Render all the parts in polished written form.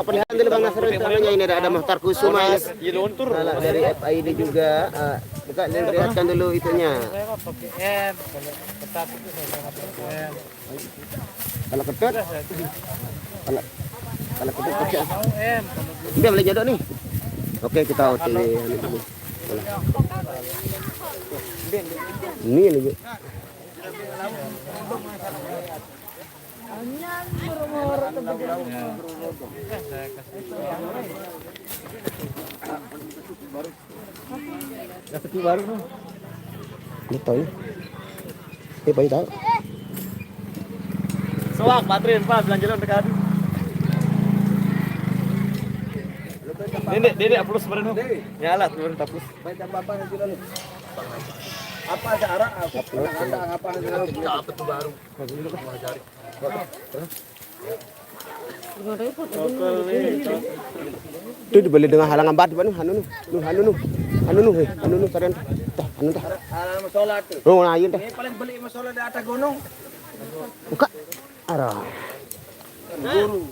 Perlihatkan dulu Bang Nasrul tangannya ini ada Muhtar Kusuma dari FID juga. Buka dan perlihatkan dulu itunya. Kalau ketut, kalau ketut kecil. Dia boleh jodoh nih. Oke kita pilih ini dulu. Ini nih. Dapat baru nih. Betul. Ini bayi tahu. Soak baterai Pak belanja lo dekat. Dede plus baru. Nyala turun tapus. Baca apa nanti lalu. Apa ada arah? Apa itu baru? Itu dibeli dengan halangan batu anu kalian. Anu tah. Masalah tuh. Oh, nah iya tah. Ini paling beli masalah di atas gunung. Buka. Arah. Guru.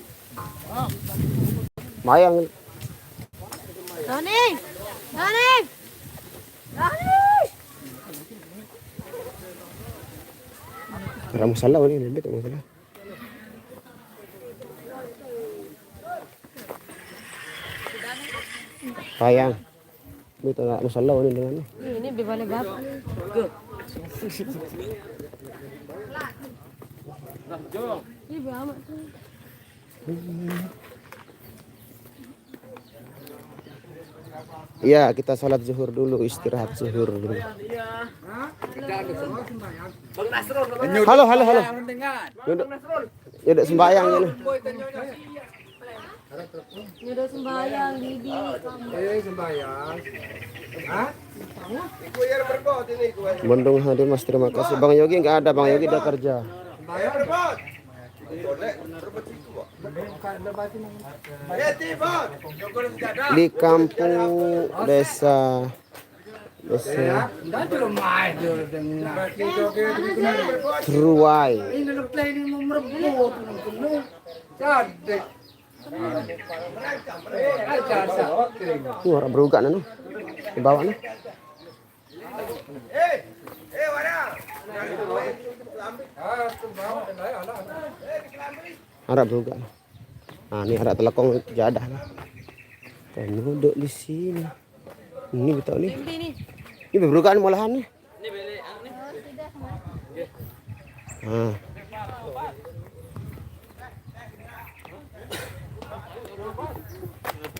Mayang. Dani. Ramu salah ini lebih tak masalah. Sayang. Ini tak masalah ini dengan ni. Ini bebale bab. Ini berapa? Iya, kita sholat zuhur dulu, istirahat zuhur dulu. Halo. Yaudah sembahyang ya. Udah sembahyang Didi. Bendung hadir Mas, terima kasih. Bang Yogi nggak ada, Bang Yogi udah kerja. Di kampung desa Truwai. Orang beruga anu di bawah nih. Harap beruga. Nah, ini harap telekong jadah. Kan duduk di sini. Ini betul nih. Ini berugaan malahan nih. Nah.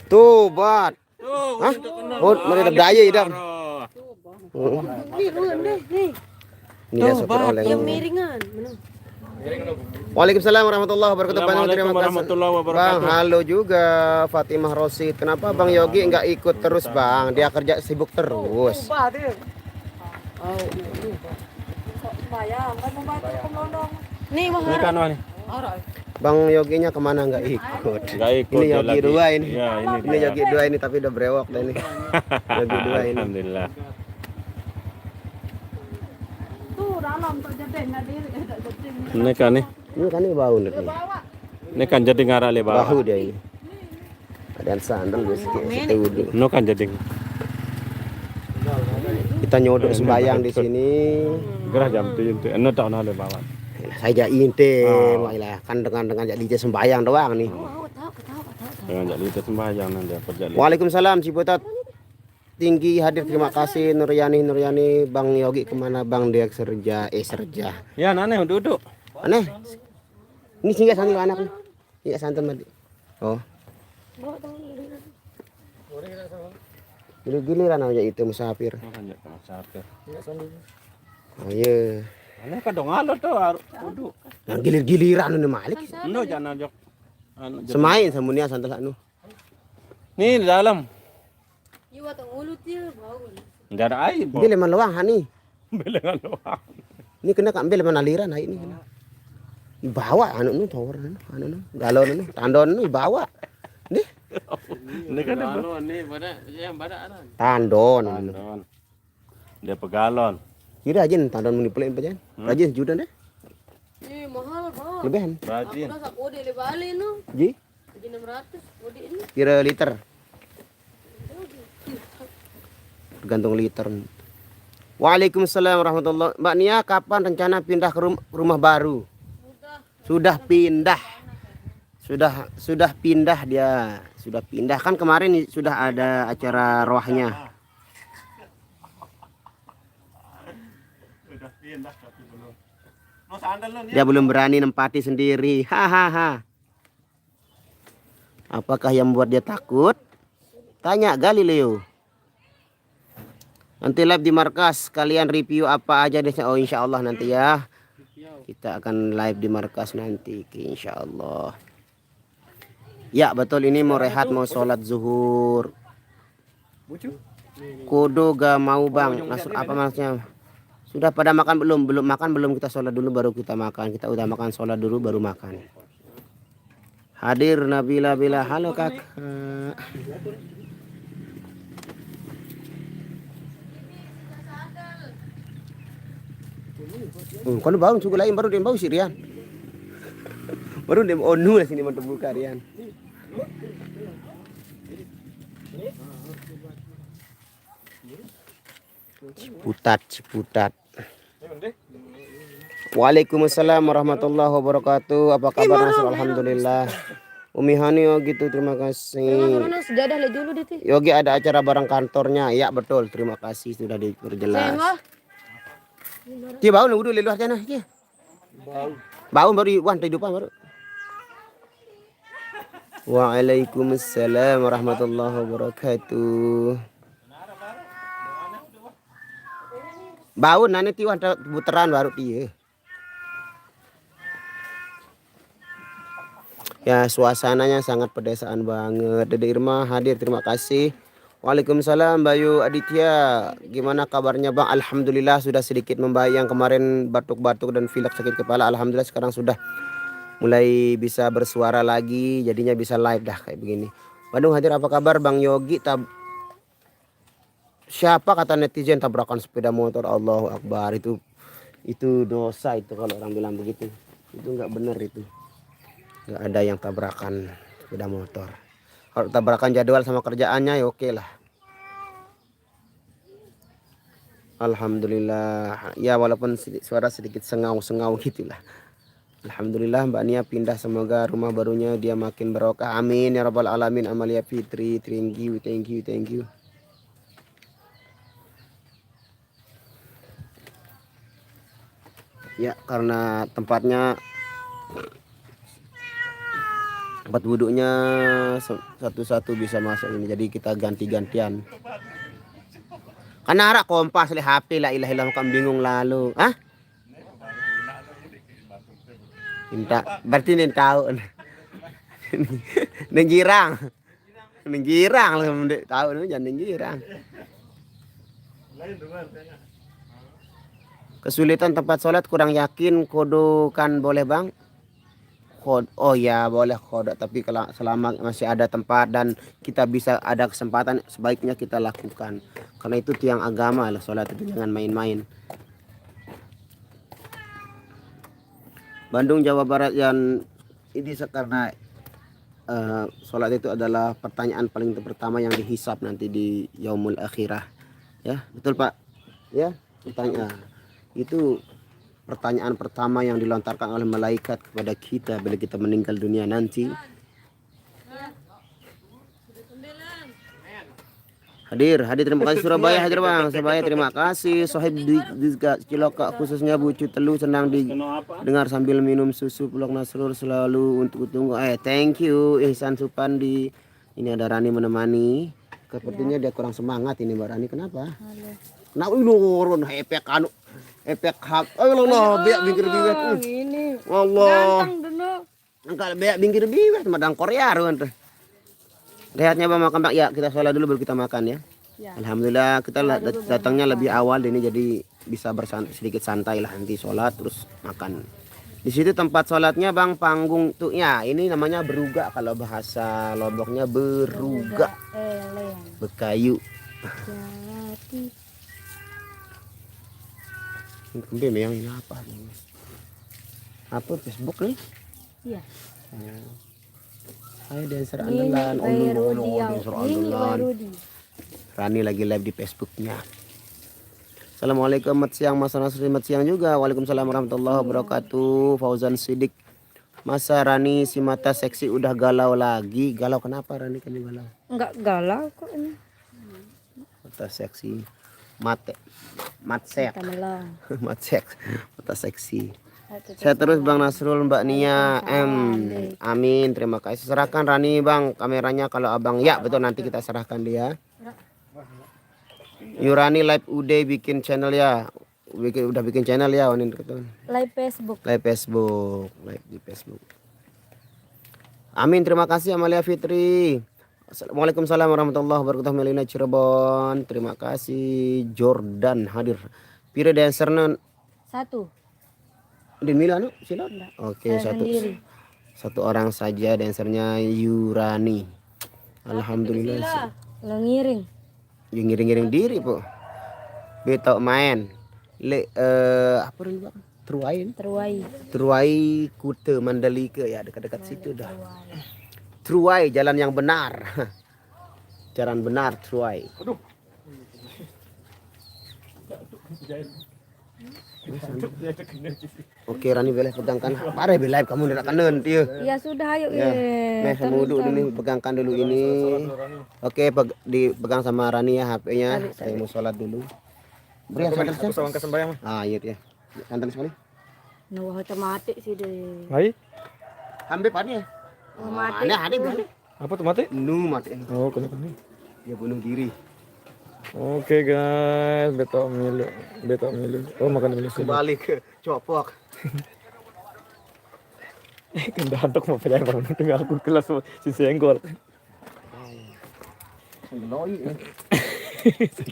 Tuh, bat. Hah? Oh, mana daya idam. Ini dia sopir oleh. Yang miringan. Waalaikumsalam warahmatullahi wabarakatuh. Assalamualaikum warahmatullahi wabarakatuh. Bang, halo juga Fatimah Rosid. Kenapa Bang Yogi enggak ikut terus, Bang? Dia kerja sibuk terus. Nih, Ini kan nih. Bang Yoginya kemana nggak ikut? Nggak ikut. Ini dia Yogi lagi. dua ini. Ya, Ini Yogi dua ini tapi udah brewok dah ini. Yogi dua ini. Alhamdulillah. Ini kan nih. Ini kan ini bau nih. Ini kan jadi ngarah le bawah. Bahu dia ini. Ada sandal sedikit. No kan jadi. Kita nyodok sembayang di sini. Gerah jam 7 itu. Eno tak le bawah. Saya inte, lah kan dengan jadi sembayang doang nih. Dengan jadi itu sembahyang nanti apa jadi. Waalaikumsalam Ciputat. Tinggi hadir, terima kasih Nuryani Bang Yogi kemana Bang dia serja serja. Ya aneh duduk. Aneh. Ini singgah santai anak nih. Singgah santai mati. Oh. Giliran aja itu musafir. Oh iya. Aneh kadang alot tuh duduk. Yang gilir-giliran ini Malik. No jangan jok. Semain samunia santai anu. Nih di dalam. Iwa tong ulut dia bau. Enggak ada air, Bo. Bile man lawang hani. Belengan doang. Ini kena ambil man aliran hai ini kena. Bawa anu nu tower anu galon nu tandon nu bawa. Nih. Ini kan Galon nih, pada yang pada anan. Tandon. galon. Dia pegalon. Kira aja tandon muni pelan pajan. Rajin sejuta deh. Mahal, Pak. Lebihan. Rajin. Udah sakode le bali no. Ji. Jadi 600. Bodi ini. Kira liter. Tergantung liter. Waalaikumsalam warahmatullahi. Mbak Nia, kapan rencana pindah ke rumah baru? Sudah pindah. Sudah pindah dia. Sudah pindah kan kemarin sudah ada acara rohnya. Sudah pindah tapi belum. Mau sandal lu Dia belum berani nempati sendiri. Hahaha. Apakah yang membuat dia takut? Tanya Galileo. Nanti live di markas, kalian review apa aja deh. Oh insya Allah nanti ya. Kita akan live di markas nanti, insya Allah. Ya betul, ini mau rehat, mau sholat zuhur. Kudu gak mau bang. Nasr apa maksudnya? Sudah pada makan belum? Belum makan belum, kita sholat dulu baru kita makan. Kita udah makan, sholat dulu baru makan. Hadir Nabila Bila, halo kakak. Kalau bau suku lain baru dia bau sih Rian. Baru dia onu lah sini mau terbuka Rian. Ciputat. Waalaikumsalam warahmatullahi wabarakatuh. Apa kabar Nasr? Alhamdulillah. Umi Hani oh gitu, terima kasih. Mana sejadah lihat dulu deh. Yogi ada acara bareng kantornya. Ya betul, terima kasih sudah diperjelas. Dia bau udah di luar sana. Dia. Bau baru di wan depan baru. Waalaikumsalam warahmatullahi wabarakatuh. Bau nanti tiwan puteran baru dia. Ya suasananya sangat pedesaan banget. Dede Irma hadir, terima kasih. Waalaikumsalam Bayu Aditya. Gimana kabarnya Bang? Alhamdulillah sudah sedikit membaik. Yang kemarin batuk-batuk dan pilek sakit kepala, alhamdulillah sekarang sudah mulai bisa bersuara lagi. Jadinya bisa live dah kayak begini. Bandung hadir, apa kabar Bang Yogi? Siapa kata netizen tabrakan sepeda motor? Allahu Akbar, itu dosa itu kalau orang bilang begitu. Itu nggak benar itu. Nggak ada yang tabrakan sepeda motor. Kalau tabrakan jadwal sama kerjaannya ya oke lah. Alhamdulillah. Ya walaupun suara sedikit sengau-sengau gitulah. Alhamdulillah Mbak Nia pindah, semoga rumah barunya dia makin barokah. Amin ya rabbal alamin. Amalia Fitri, thank you. Ya karena tempat wuduknya satu-satu bisa masuk ini, jadi kita ganti-gantian. Karena arak kompas le HP la ilaha illallah, kan bingung lalu. Minta berarti nih tahu. Nenggirang lah tahu nih jangan nenggirang. Kesulitan tempat sholat kurang yakin, kodok kan boleh Bang? Oh ya boleh kodok, tapi kalau selama masih ada tempat dan kita bisa ada kesempatan sebaiknya kita lakukan, karena itu tiang agama lah, sholat itu jangan main-main. Bandung Jawa Barat yang ini karena sholat itu adalah pertanyaan paling pertama yang dihisab nanti di yaumul akhirah, ya betul Pak ya, pertanyaan itu pertanyaan pertama yang dilontarkan oleh malaikat kepada kita bila kita meninggal dunia nanti. Hadir terima kasih Surabaya, hadir Bang Surabaya, terima kasih Sohib di Ciloka, khususnya Bucu Telu senang dengar sambil minum susu Pulau Nasrul selalu untuk tunggu. Thank you Ihsan Supandi. Ini ada Rani menemani. Sepertinya dia kurang semangat ini Mbak Rani, kenapa? Kenapa nurun efek hak. Allah biak bingkir-bingkir. Ini. Allah. Ganteng dulu. Angkat biak bingkir-bingkir madang Korea ruan tuh. Lihatnya Bang makan Bang. Ya, kita sholat dulu baru kita makan ya. Ya. Alhamdulillah kita datangnya lebih awal ini, jadi bisa sedikit santai lah, nanti sholat terus makan. Di situ tempat sholatnya Bang, panggung tuh ya, ini namanya beruga, kalau bahasa Lomboknya beruga. Bekayu. Kemudian yang ini apa? Apa Facebook nih? Iya. Hai dancer Ini andalan. Bay Rudi. Dancer Ini Bay andalan. Rudi. Rani lagi live di Facebooknya. Assalamualaikum, selamat siang Mas Nasri, selamat siang juga. Waalaikumsalam warahmatullahi wabarakatuh. Fauzan Sidik. Masa Rani si mata seksi udah galau lagi? Galau kenapa Rani, kamu galau? Enggak galau kok ini. Mata seksi. Matsek. Kita melang. Matsek. Mata seksi. Saya terus Bang Nasrul, Mbak Nia. Amin. Terima kasih. Serahkan Rani Bang kameranya kalau Abang. Ya betul, nanti kita serahkan dia. Yurani live udah bikin channel ya. Udah bikin channel ya, Wanin betul. Live Facebook. Live Facebook, live di Facebook. Amin, terima kasih Amalia Fitri. Waalaikumsalam warahmatullahi wabarakatuh. Melina Cirebon, terima kasih. Jordan hadir. Pire dancernya 1. di Milano, silot. Enggak. Oke, Saya sendiri. satu orang saja dancernya Yurani. Alhamdulillah. Lo ngiring. Yang ngiring-ngiring diri, Po. Beto main. Apa dulu Bang? Truai Kute Mandalika ya, dekat-dekat situ dah. Truai jalan yang benar. Jalan benar Truai. Oke Rani boleh pegangkan. Parah live kamu tidak kanan dia. Ya sudah ayo Ya. Nah, kamu duduk dulu, pegangkan dulu ini. Oke, dipegang sama Rani ya HP-nya. Saya mau sholat dulu. Beri yang Sawang kesembayang. Ah, iya ya. Santan sekali. Nah, otomatis sih deh. Hai. Ambil pani ya. Otomatis. Ada berani. Apa tuh mati? Mati. Oh, kenapa nih? Dia bunuh diri. Oke guys, beto milu. Oh, makan milu sih. Kembali ke copok. Kendak mau percaya bangun tinggal aku kelas si senggol.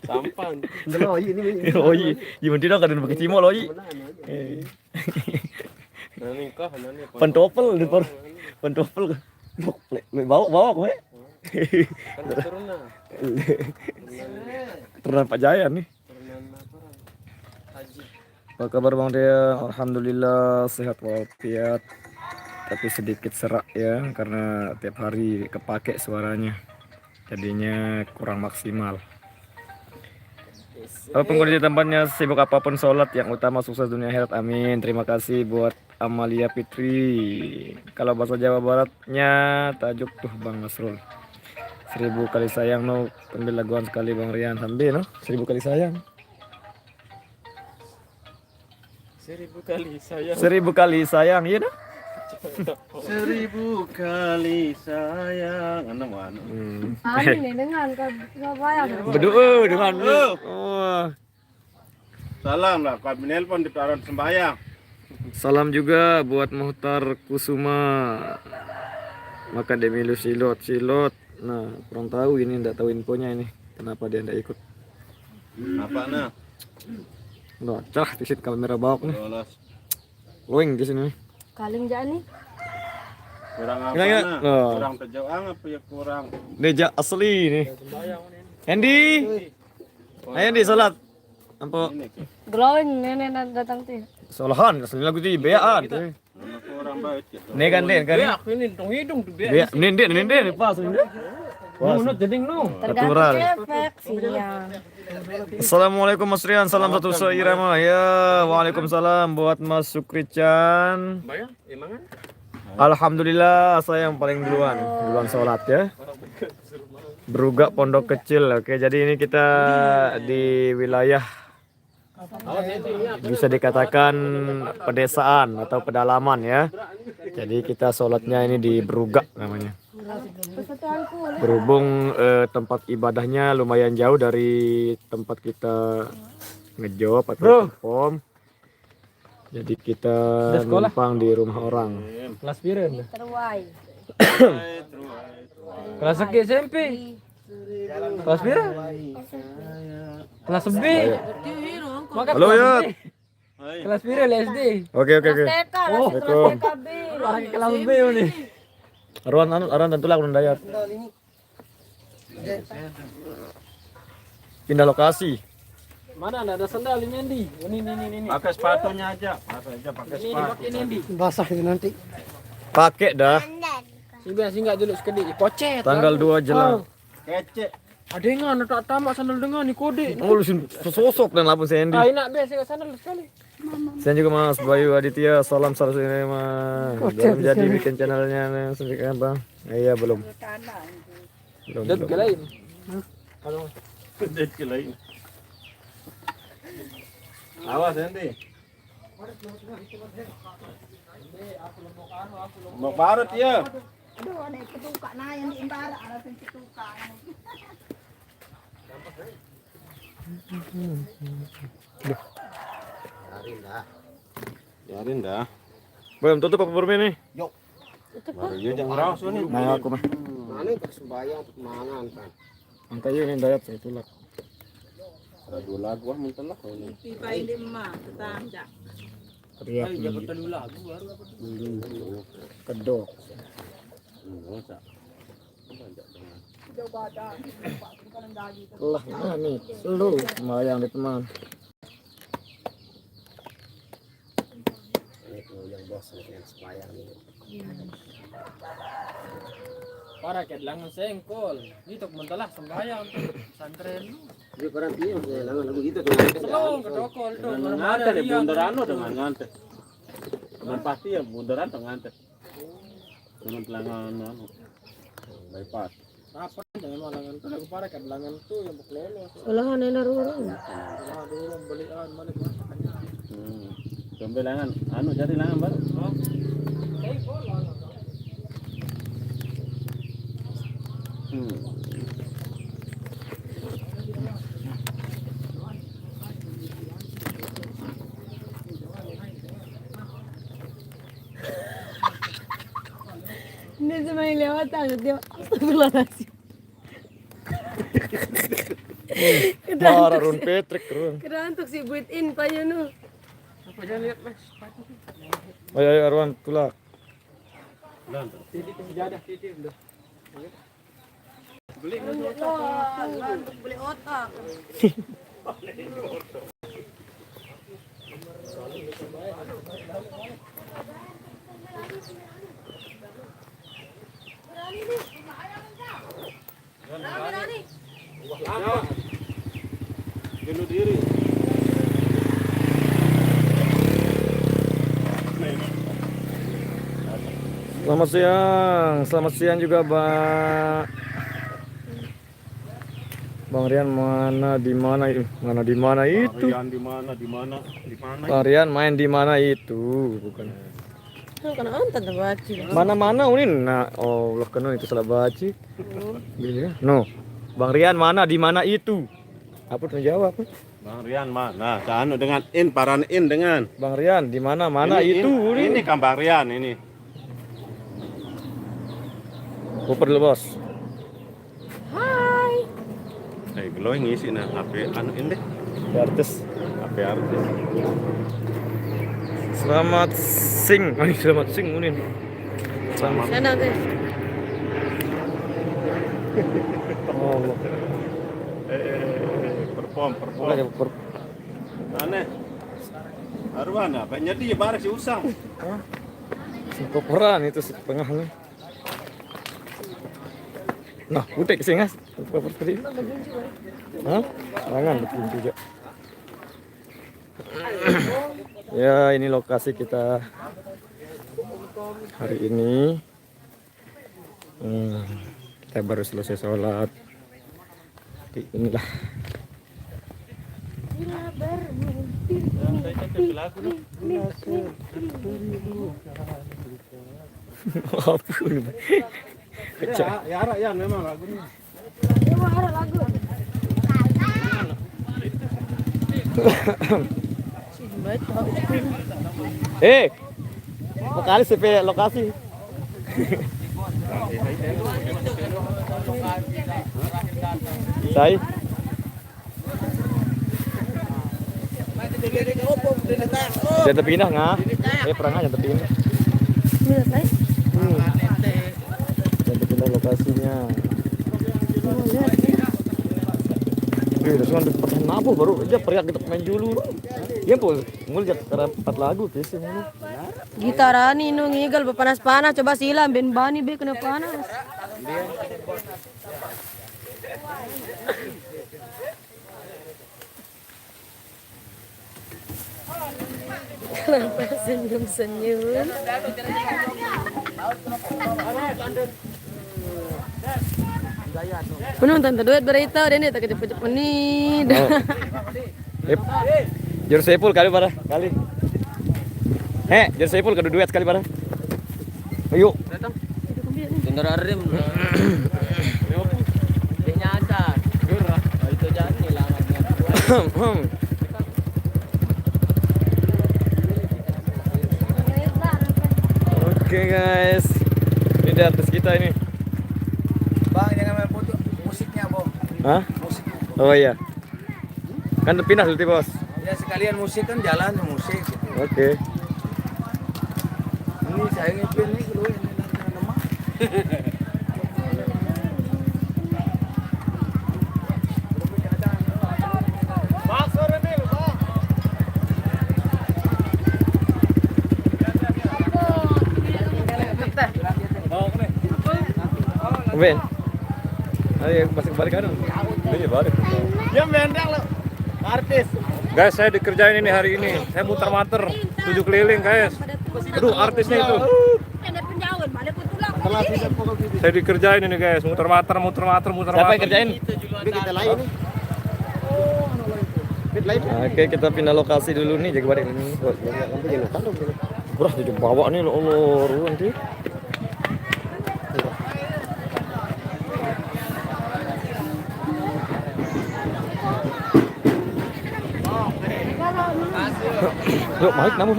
Sampan. Ngeloi ini. Loi, gimana tidak kadang pakai cimo loi. Nani kah nani. Pentopel di pentopel. Bawa gue. Kan turun nah. Terang Pak Jaya nih. Turunan apa? Haji. Apa kabar Bang Dea? Alhamdulillah sehat walafiat. Tapi sedikit serak ya karena tiap hari kepake suaranya. Jadinya kurang maksimal. Pengguna di tempatnya sibuk apapun sholat, yang utama sukses dunia akhirat, amin. Terima kasih buat Amalia Fitri. Kalau bahasa Jawa Baratnya tajuk tuh Bang Nasrul. 1000 kali sayang no, ambil laguan sekali Bang Rian sambil no, 1000 kali sayang. 1000 kali saya. 1000 kali sayang, iya no? 1000 kali sayang. Mana? Amin nih dengan kebayang. Berdua dengan oh. Salam lah, kau menelpon di taruh sembahyang. Salam juga buat Muhtar Kusuma. Maka Demilu Silot. Nah, kurang tahu ini, enggak tahu infonya ini. Kenapa dia enggak ikut? Apa nah? Nah, cerah tisit kamera bawah nih. Lolos. Loing di sini. Kaling jak nih. Kurang apa Ingat, nah? oh. Kurang terjauh apa ya kurang? Deja asli nih. Andy. Ayo Andy salat. Nampak Glowing nenek datang tuh. solahan asli lagu di beaan. Mana kurang baik gitu. Nih kan Den kan. Aku ini dong hidung tuh dia. Bea nenden pas ini. Nuno jeding nu. Tergantung efek sinyal. Assalamualaikum Mas Rian, salam satu seirama ya. Waalaikumsalam buat Mas Sukri-chan. Bayang, emangan? Alhamdulillah saya yang paling duluan sholat ya. Berugak Pondok Kecil. Oke, jadi ini kita di wilayah bisa dikatakan pedesaan atau pedalaman ya. Jadi kita sholatnya ini di Berugak namanya. Berhubung tempat ibadahnya lumayan jauh dari tempat kita ngejob atau perform, jadi kita numpang di rumah orang. Kelas pira? Terwai. Kelas segi SMP. Kelas pira? Kelas B. Maka Halo ya. kelas pira SD? Oke. TK, Oh, kelas TKB. Kelas B nih. Aruan tentu lah dayat. Pindah lokasi. Mana ada sandal ini Andi? Ini. Pakai sepatunya aja. Pakai sepatu. Ini Andi. Pakai dah. Ibu sih enggak dulu sekali. Pocet. Tanggal 2 jelang. Kece. Ada yang tak tamak sandal dengan nih kode. Oh, lu sosok dan lapun Sandy. Ah, enak biasa sandal sekali. Saya juga Mas Bayu Aditya, salam salam Mas. Belum jadi bikin channelnya nih, sedikit bang. Iya belum. Dan Belum. ke lain. KalauDet ke lain. Awas nanti. Mau barat ya. Aduh, ada ketuka na yang diimbara, ada yang ketuka. Biarin dah. Belum tutup apa bermain nih? Baru aja jangan raus nih. Nah aku mah. Mana untuk sembahyang untuk mangan kan. Angka ini dayat saya tulak. Ada 2 lagu ah muntel lah ini. Pipai lima, tetangga. Teriak ya betul dulu lagu baru apa? kedok. Enggak. Lah mana nih? Lu sembahyang di teman. Ini tuh yang bos yang sembahyang ini. Para kedlangan sengkol. Ini tok mentalah sembahyang tuh santren. Jadi orang tiang saya langan begitu tuh. Selong ke dokol tuh. Dengan nganter ya bundaran lo dengan nganter. Dengan pasti ya bundaran tuh nganter. Dengan telangan anu. Bypass. Apa aja memang langan tuh lagu para kedlangan tuh yang beklelo. Olahan enak orang. Nah, dulu belian balik. Coba langan anu jadi langan baru. Ini cuma yang lewat aja dia. Astagfirullahaladzim. Marah Run Patrick Run. Kira untuk si buit in Pak Yunu. Apa jangan lihat mas. Ayo Arwan tulak. Titik sejadah titik udah. Beli otak. Bunuh diri. Selamat siang juga Bang Rian mana di mana itu? Harian di mana? Bang Rian main di mana itu? Bukan. Karena antar baca. Mana unin? Nah, oh loh kena itu salah baca. Gini ya. No. Bang Rian mana di mana itu? Apa tuh jawab? Bang Rian mana? Anu dengan in paran in dengan. Bang Rian di mana Ini, itu? Ini kan Bang Rian ini. Kuper dulu bos. Glowing ngisi nah HP anu ini deh. Artis. HP artis. Selamat sing unin. Selamat. Sana teh. Oh, Perform. makanya Aneh. Arwana, banyak dia barang si usang. koperan itu setengahnya. Nah, utek sih ngas. Koper tadi. Hah? Tangan betul juga. Ya, ini lokasi kita hari ini. Kita baru selesai sholat. Inilah. Apa ini? Ya memang lagunya. Makali CP lokasi. Sai. Jangan terpindah ngah. Perangnya jangan terpindah. Jangan terpindah lokasinya. Sudah dapat nabuh baru aja periak kita main dulu. Ya pun, nguljak karena 4 lagu kesi mulu. Gitarani nu ngigal panas-panas coba silam ben bani be kena panas. Kenapa senyum-senyum? Penonton duit berita dan ini tak cepet nih. Yep. Jur Sepul kali para kali. Jur Sepul kadu duet sekali para. Ayo. Tundar arim. Dia nyadar. Itu jadi langatnya. Oke guys. Ini dia artis kita ini. Bang, jangan main foto musiknya, Bang. Hah? Musiknya. Oh iya. Kan pindah dulu bos. Ya sekalian musik kan jalan musik gitu. Oke. Ini saya ngepin nih keluar ini nama. Ben. Ayo masih balik kan? Ini balik. Dia mendang lo. Artis. Guys, saya dikerjain ini hari ini. Saya muter-muter 7 keliling, guys. Aduh, artisnya itu. Saya dikerjain ini, guys. Muter-muter. Siapa yang kerjain? Kita lain nih. Oke, kita pindah lokasi dulu nih, jaga balik ini. Bro, jadi bawa nih lo Allah, nanti. Yuk, mic namu.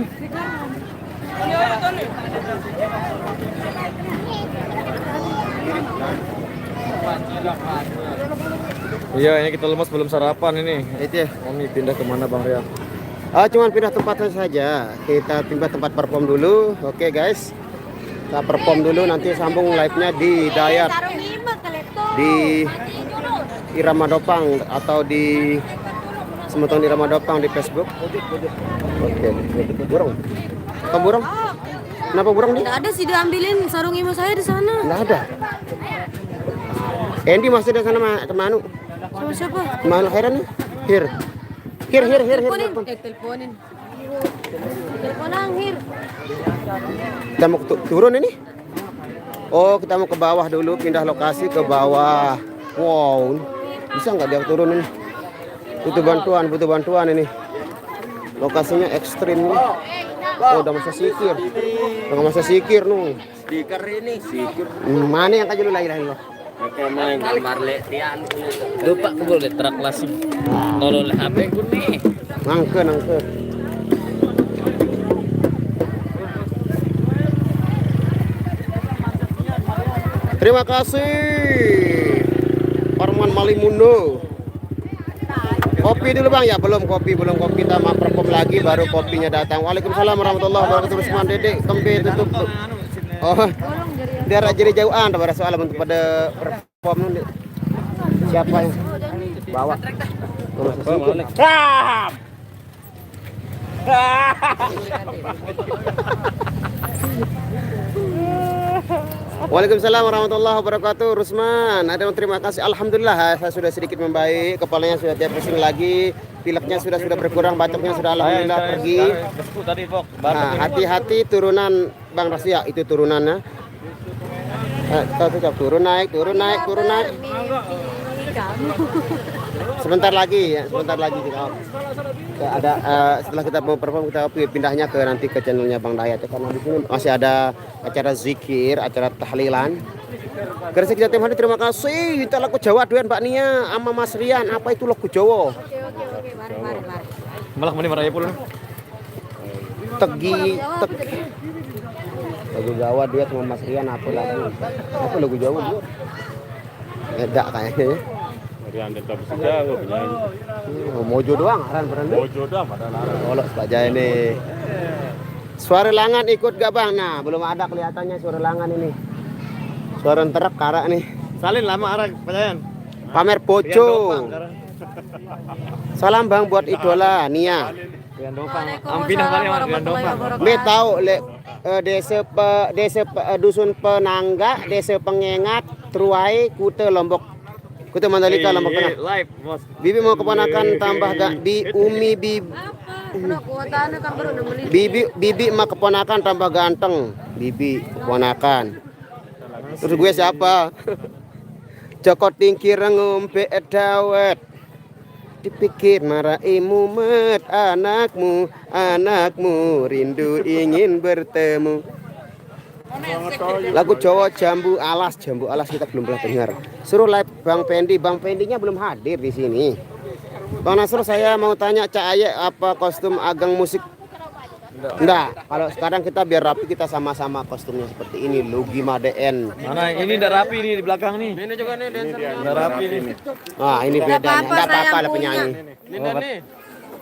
Iya, ini kita lemas belum sarapan ini. Itu ya. Ini pindah kemana Bang Rian? Cuman pindah tempat saja. Kita pindah tempat perform dulu. Oke guys. Kita perform dulu nanti sambung live-nya di Dayat. Di Irama Dopang atau di Semeton Irama Dopang di Facebook. Oke. Burung. Kamu burung? Kenapa burung nih? Nggak ada sih diambilin sarung ibu saya di sana. Nggak ada. Andy masih di sana Manu. Sama siapa? Manu heran nih. Hir. Teleponin. Teleponin. Teleponan Hir. Kita mau turun ini? Oh, kita mau ke bawah dulu, pindah lokasi ke bawah. Wow, bisa nggak dia turun ini? Butuh bantuan ini. Lokasinya ekstrim nih. Oh, udah masa sikir nung. Stiker ini sikir. Mana yang kaji lu lain lo? Oke, main gambar letian. Lupa aku boleh terak klasik. Tolol HP ku nih. Nangke. Terima kasih Parman Malimundo. Kopi dulu Bang ya, belum kopi kita mau perform lagi baru kopinya datang. Waalaikumsalam warahmatullahi wabarakatuh. Usman Dedek kembe tutup. Oh, dia jadi jauhan pada soal untuk pada perform nih. Siapa yang bawa? Waalaikumsalam warahmatullahi wabarakatuh. Rusman, ada yang terima kasih. Alhamdulillah saya sudah sedikit membaik, kepalanya sudah tidak pusing lagi, pileknya sudah berkurang, batuknya sudah alhamdulillah pergi. Nah, hati-hati turunan Bang Rasia itu turunannya. Turun naik. Sebentar lagi kita ada setelah kita mau perform kita pindahnya ke nanti ke channelnya Bang Dayat karena di sini masih ada acara zikir, acara tahlilan. Gresik Jatim Hadi terima kasih. Kita lagu Jawa duan Mbak Nia sama Mas Rian. Apa itu lagu Jawa? Oke, mari. Malah meni maraya pula. Tegi. Lagu Jawa duet sama Mas Rian apa lagu? Apa lagu Jawa dia? Beda kayaknya. Rian tetap bisa jago penyanyi. Mojo doang aran beneran. Mojo dah pada larang. Lolos Pak Jaya ini. Suara Langan ikut gak Bang? Nah, belum ada kelihatannya suara Langan ini. Suara terek karak nih. Salin lama arah percayaan. Pamer poco. Salam Bang buat idola Nia. Rian Dopang. Waalaikumsalam Ampinah kali Mas Rian warahmatullahi Dopang. wabarakatuh. Me tahu dusun Penangga, desa Pengengat, Truai, Kute Lombok. Kute Mandalika Lombok Tengah. Live, Bos. Bibi mau keponakan tambah gak di Umi Bibi. Apa? Udah kuotannya kan baru 6 menit. Bibi mah keponakan tambah ganteng. Bibi keponakan. Terus gue siapa? Joko tingkir ngombe dawet. Dipikir marai mumet anakmu rindu ingin bertemu. Lagu Jawa jambu alas kita belum pernah dengar. Suruh live Bang Pendinya belum hadir di sini. Bang Nasr, saya mau tanya Cak Aye apa kostum agang musik? Enggak, kalau sekarang kita biar rapi kita sama-sama kostumnya seperti ini. Lugi Maden. Mana ini udah rapi nih di belakang nih. Ini juga nih dancernya. Udah rapi nih. Nah, ini beda. Enggak apa-apa ada penyanyi.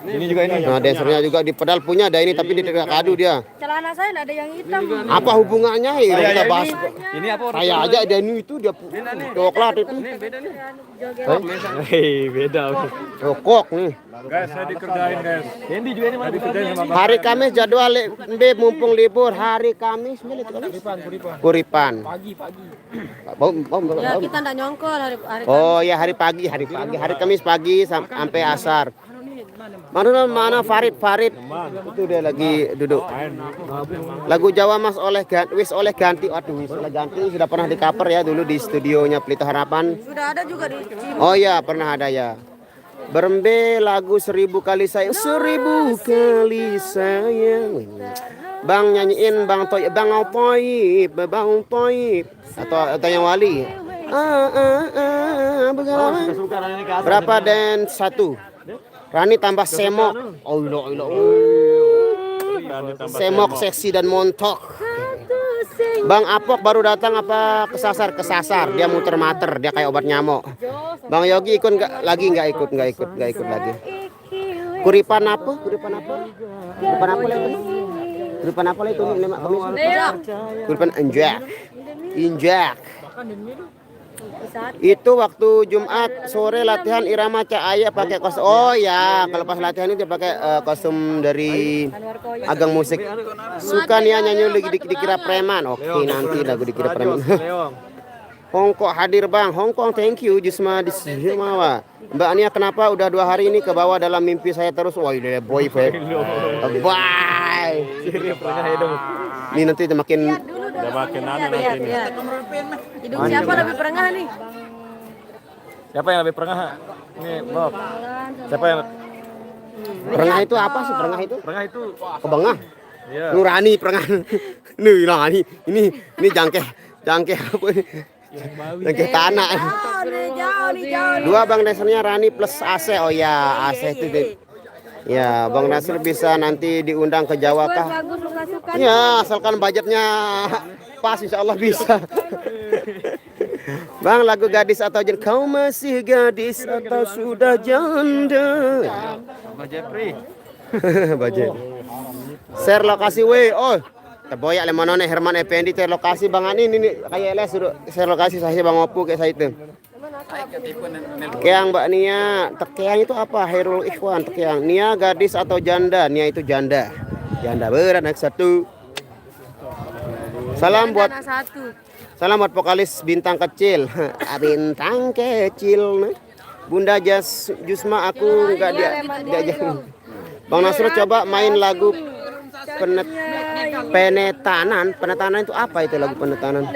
Ini juga ini. Nah, dancernya juga di pedal punya ada ini tapi di tegak kadu dia. Celana saya nggak ada yang hitam. Apa hubungannya? Ya, kita bahas. Ini apa? Saya aja ada ini itu dia coklat itu. Hei, beda. Cokok nih. Guys, saya dikerjain guys. Hendy juga ini Dikerjain sama Bang. Hari Kamis jadwal Be mumpung libur hari Kamis milik Kuripan. Pagi. Ya kita nggak nyongkol hari Oh ya hari pagi hari Kamis pagi sampai asar. Mana Farid itu dia lagi duduk. Lagu Jawa Mas oleh ganti. Aduh, oleh ganti sudah pernah di cover ya dulu di studionya Pelita Harapan. Sudah ada juga di Cibubur. Oh ya pernah ada ya. Berembe lagu 1000 kali sayang 1000 kali sayang. Bang nyanyiin Bang Toyib atau yang wali. Berapa dan 1? Rani tambah semok. Oh ilo. Semok seksi dan montok. Bang Apok baru datang apa kesasar? Dia muter-mater, dia kayak obat nyamuk. Bang Yogi ikut lagi nggak ikut lagi. Kuripan apa itu lemak kamis. Kuripan injak. Itu waktu Jumat sore latihan irama Cak Aye pakai kostum. Oh ya, kalau pas latihan itu dia pakai kostum dari agang musik. Suka nih nyanyi lagi dikira preman. Oke, nanti lagu dikira preman. Hongkong hadir Bang. Hongkong thank you Jusma di sini mawa. Mbak Ania kenapa udah 2 hari ini ke bawah dalam mimpi saya terus. Wah, ini boy bye. Ini nanti makin Udah makin aneh nanti ini. Hidung siapa lebih perengah nih? Siapa yang lebih perengah? Ini Bob. Siapa yang perengah itu apa sih perengah itu? perengah itu? Kebengah. Iya. Nurani perengah. Nurani. Ini jangkeh apa ini? Jangkeh tanah. Jauh. 2 Bang Nasrnya Rani plus AC. Oh ya, AC itu. Ya, Bang Nasr bisa nanti diundang ke Jawa kah? Bagus lu nggak suka. Ya, asalkan budgetnya pas insya Allah bisa. Bang, lagu gadis atau janda? Kau masih gadis atau sudah janda? Mbak Jeffrey. Budget. Share lokasi we. Oh, terboyak lemonone Herman Effendi share lokasi Bang Ani ini kayak les suruh share lokasi saya Bang Opu kayak saya itu. Tekeang Mbak Nia, tekeang itu apa? Hairul Ikhwan tekeang. Nia gadis atau janda? Nia itu janda. Janda beranak 1. Salam buat vokalis bintang kecil. Bintang kecil. Bunda Jusma aku enggak diajak. Bang Nasrul coba main lagu penetanan. Penetanan itu apa itu lagu penetanan?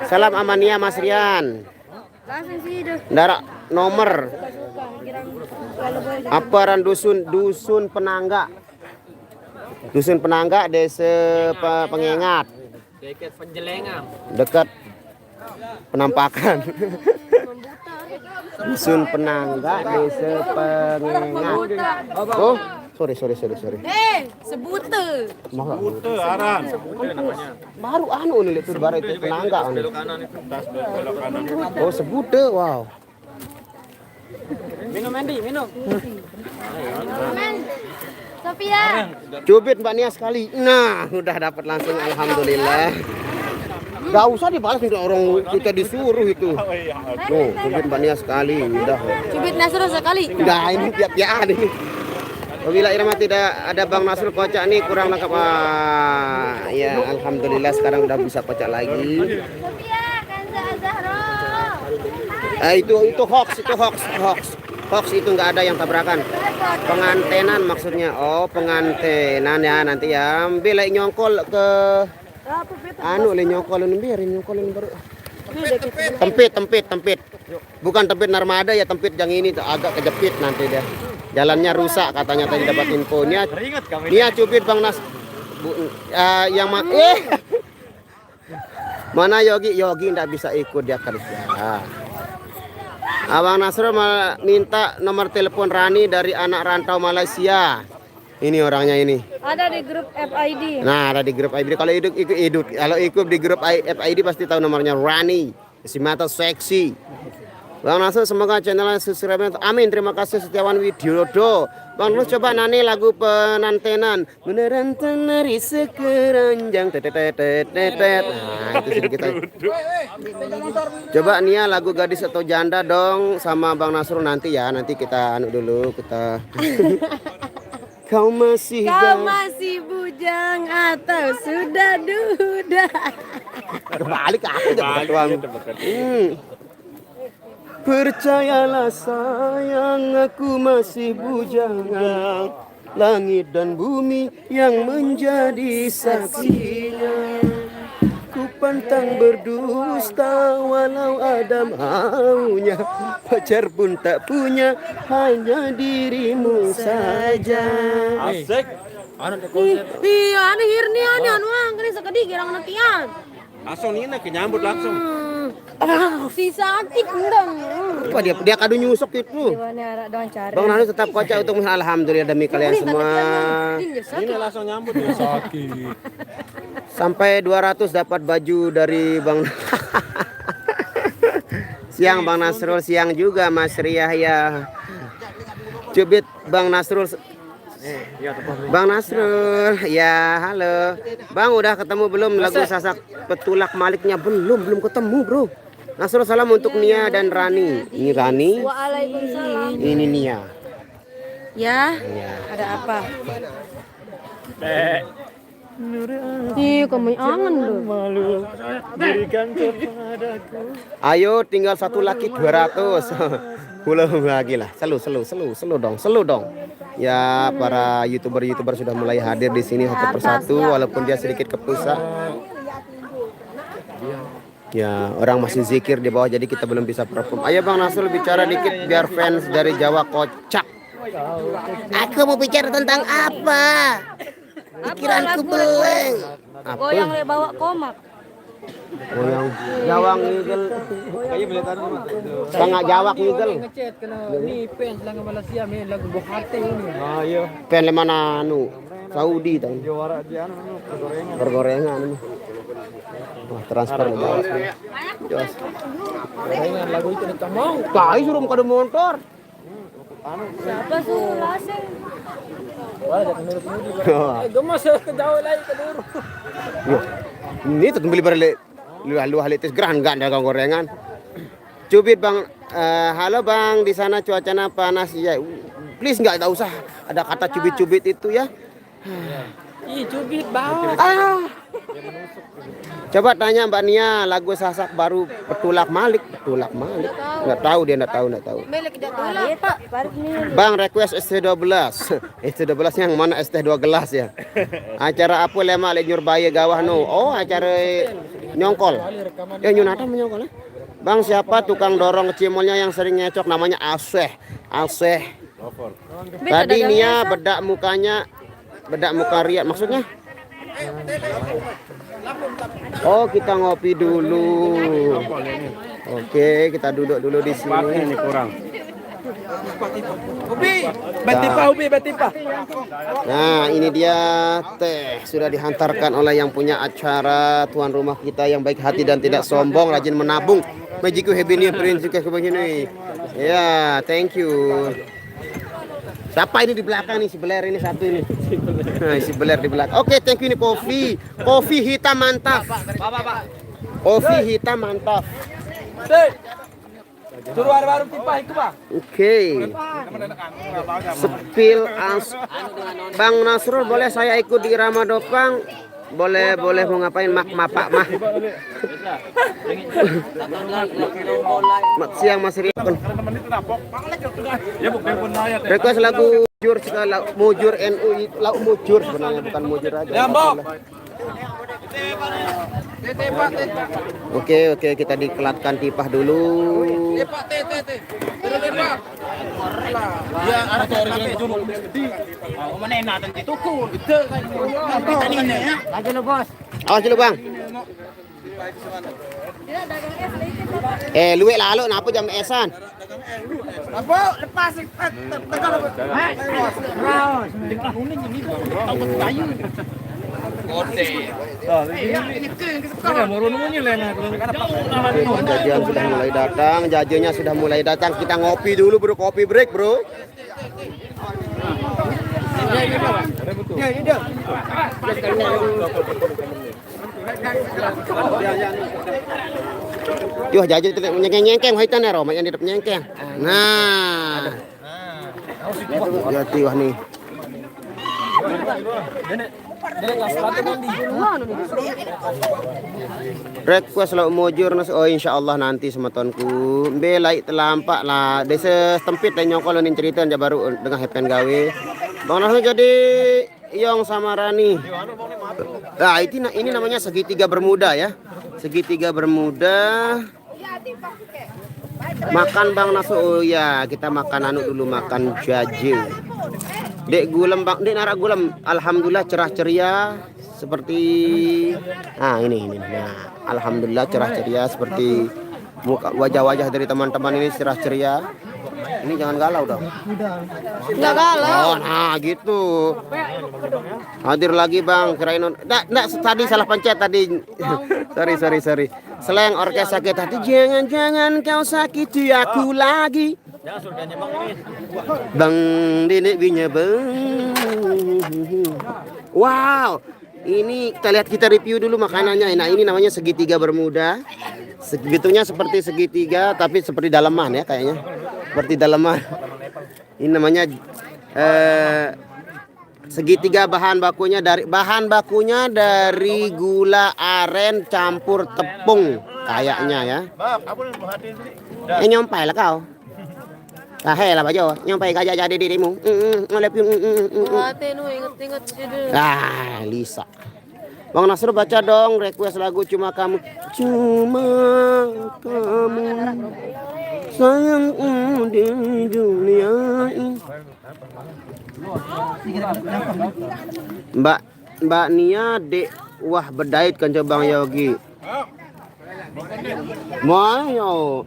Salam Amania Mas Rian. Darak nomor aparan dusun Penangga. Dusun Penangga desa Pengengat. Dekat penampakan. Dusun Penangga desa Pengengat. Oh, sorry. Sebute. Bute aran. Baru anu nih itu baru itu Penangga anu. Tas belok kanan. Oh, sebute. Wow. Minum Andy, minum. Sophia. Cubit Mbak Nia sekali. Nah, udah dapat langsung alhamdulillah. Gak usah dibalas nih orang kita disuruh itu. Tuh, cubit Mbak Nia sekali, udah. Cubit Nasrul sekali. Udah ini piak-piakan ini. Apabila Irma tidak ada Bang Nasrul kocak nih kurang lengkap. Ya alhamdulillah sekarang udah bisa kocak lagi. Sophia, Kanza Azahro. Itu hoax itu nggak ada yang tabrakan. Pengantenan maksudnya. Oh pengantenan ya nanti ya. Bila nyongkol ke nyongkolin biarin nyongkolin baru. Tempit. Bukan tempit narmada ya, tempit yang ini agak kejepit nanti dia. Jalannya rusak katanya tadi dapat infonya. Dia cubit Bang Nas. Mana Yogi nggak bisa ikut dia kerja. Abang Nasrul minta nomor telepon Rani dari anak rantau Malaysia. Ini orangnya ini. Ada di grup FID. Nah, ada di grup FID. Kalau ikut di grup FID pasti tahu nomornya Rani. Si mata seksi. Bang Nasrul semoga channelnya subscribe. Amin. Terima kasih Setiawan Widodo. Bang Nasrul coba nani lagu penantenan. Beneran tenari sekeranjang. Tetetetetetet. Nah, itu sedikit aja. Coba Nia lagu gadis atau janda dong sama Bang Nasrul nanti ya. Nanti kita dulu kita. Kau masih bujang atau sudah duda? Kembali ke aku aja. Percayalah sayang, aku masih bujangan. Langit dan bumi yang menjadi saksinya. Ku pantang berdusta walau ada maunya. Pacar pun tak punya, hanya dirimu saja. Asik. Anu di konser. Iya, anu hirni anu angkri sekedi girang nakian. Langsung ini nyambut langsung. Si sakit dong. Apa dia kado nyusuk itu. Gimana doang cara? Bang Nani tetap kocak untuk alhamdulillah demi kalian semua. Ini langsung nyambut ya. Sakit. Sampai 200 dapat baju dari Bang. Siang Bang Nasrul, siang juga Mas Riah ya. Cubit Bang Nasrul. Bang Nasrul, ya halo. Bang udah ketemu belum lagu Sasak Petulak Maliknya? Belum ketemu bro. Nasrul salam untuk Nia dan Rani. Ini Rani, Waalaikumsalam. ini Nia. Ya, ada apa? Ih, kamu angen loh. Ayo tinggal satu lagi 200. Belum lagi lah. Selu dong. Ya para youtuber sudah mulai hadir di sini satu persatu walaupun dia sedikit kepusat. Ya orang masih zikir di bawah jadi kita belum bisa perform. Ayo Bang Nasrul bicara dikit biar fans dari Jawa kocak. Aku mau bicara tentang apa? Pikiranku beleng. Goyang le bawa komak. Goyang jawang ngigel. Tengah jawak ngigel. Ngechat kena ni fans lang Malaysia main lagu Bohate ini. Ayo. Pen mana Saudi tang. Juara di anu Pergorengan ini. Wah, transfer Jawa. Jos. Dengan lagu itu nak mau. Kai suruh muka ada motor. Siapa suruh laseng? Wala dak nurut-nurut. Gemas ke jauh lagi ke dulu. Yo, ini tuh beli balik lu halitis gerah enggak dagang gorengan. Cubit Bang, halo Bang, di sana cuacanya panas ya. Please enggak usah ada kata cubit-cubit itu ya. Ih, cubit bau. Coba tanya Mbak Nia lagu Sasak baru Petulak Malik. Enggak tahu dia enggak tahu. Milik jatuh Pak. Bang request ST12. ST12 yang mana ST2 gelas ya. Acara apa lema lenyur bayi gawah no. Oh, acara nyongkol. Nyunata menyongkol. Bang siapa tukang dorong cimolnya yang sering ngecok namanya Aseh. Tadi Nia bedak muka Ria maksudnya. Oh, kita ngopi dulu. Oke, kita duduk dulu di sini. Ini kurang. Batipa. Nah, ini dia teh sudah dihantarkan oleh yang punya acara tuan rumah kita yang baik hati dan tidak sombong, rajin menabung. Majiku hebini prinsip begini. Ya, thank you. Siapa ini di belakang nih si Beler ini satu ini. Si Beler di belakang. Oke, thank you ini kopi hitam mantap. Ovi hitam mantap. Suruh ada baru tipah itu bang. Oke. Sepil Bang Nasrul, boleh saya ikut di Ramadopang? Boleh mau ngapain mak mapak mah. Mat siang Mas Rian. Request lagu mujur sekali, mujur NU, lagu mujur sebenarnya bukan mujur aja. Oke, kita dikelatkan tipah dulu. Ya, ada orang yang dulu. Oh, mana enak nanti tukul. Itu kan. Lagi lo, Bos. Awas dulu, Bang. Luwek lalu napa jam esan? Apa? Lepas Jajan sudah mulai datang, jajannya sudah mulai datang. Kita ngopi dulu bro, kopi break bro. Yuh jajan itu nyengkeng haitan ya Roma yang di depan nyengkeng. Nah. Jati wah nih. Request lo mujur nas oh insyaallah nanti semetonku belai telampak lah desa tempit dan nyokol nih cerita aja baru dengan hepen gawe Bang Nasrul jadi Yong sama Rani. Nah ini namanya segitiga bermuda ya, segitiga bermuda. Makan Bang Nasrul, oh ya kita makan anu dulu, makan jaje. Dek gulam Bang, dek narak gulam. Alhamdulillah cerah ceria seperti ini. Nah, alhamdulillah cerah ceria seperti muka wajah-wajah dari teman-teman ini cerah ceria. Ini jangan galau dong. Enggak galau. Oh, nah gitu. Hadir lagi Bang, kirain enggak tadi salah pencet tadi. sorry. Seleng orkes sakit hati, jangan kau sakiti aku lagi. Bang Dede binya bang. Wow, ini kita review dulu makanannya. Nah ini namanya segitiga bermuda. Segitunya seperti segitiga tapi seperti daleman ya kayaknya. Seperti daleman. Ini namanya segitiga bahan bakunya dari gula aren campur tepung kayaknya ya. Nyompai lah kau. Lah bajo, nyampai gajah jadi dirimu. Inget Lisa. Bang Nasrul baca dong request lagu Cuma Kamu. Cuma kamu sayang di dunia ini. Mbak Nia dek wah bedait kan coba Bang Yogi. Mau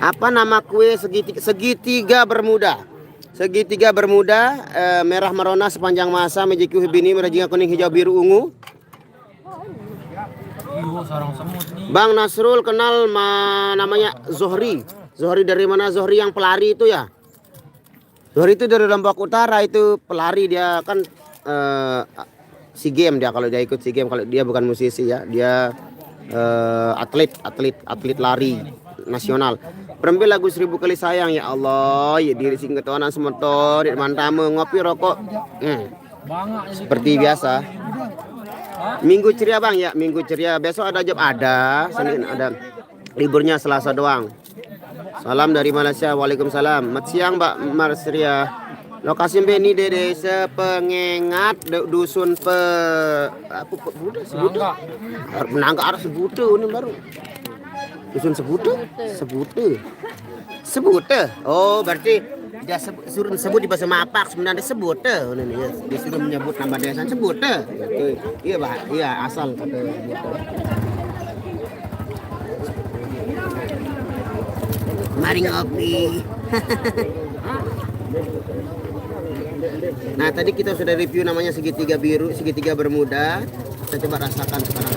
apa nama kue segitiga bermuda? Segitiga bermuda merah merona sepanjang masa mejiku hibini merajinga kuning hijau biru ungu. Bang Nasrul kenal namanya Zohri. Zohri dari mana? Zohri yang pelari itu ya? Zohri itu dari Lombok Utara, itu pelari dia kan SEA Games dia, kalau dia ikut SEA Games, kalau dia bukan musisi ya, dia atlet lari nasional. Perembe lagu 1000 kali sayang ya Allah, ya diri sing ketuanan semeton, di mantame ngopi rokok. Seperti biasa. Minggu ceria Bang ya, Minggu ceria. Besok ada job ada, Senin ada. Liburnya Selasa doang. Salam dari Malaysia. Waalaikumsalam. Selamat siang Mbak Marsria. Lokasi ini Dede sepengengat dusun Menangga arah Sebute ini baru. Dusun Sebute. Oh, berarti dia suruh sebut di bahasa Mapak sebenarnya Sebute. Ini ya, dia sudah menyebut nama desa Sebute. Iya, Pak. Iya, asal kata Sebute. Mari ngopi. Nah tadi kita sudah review namanya segitiga biru, segitiga bermuda. Kita coba rasakan sekarang.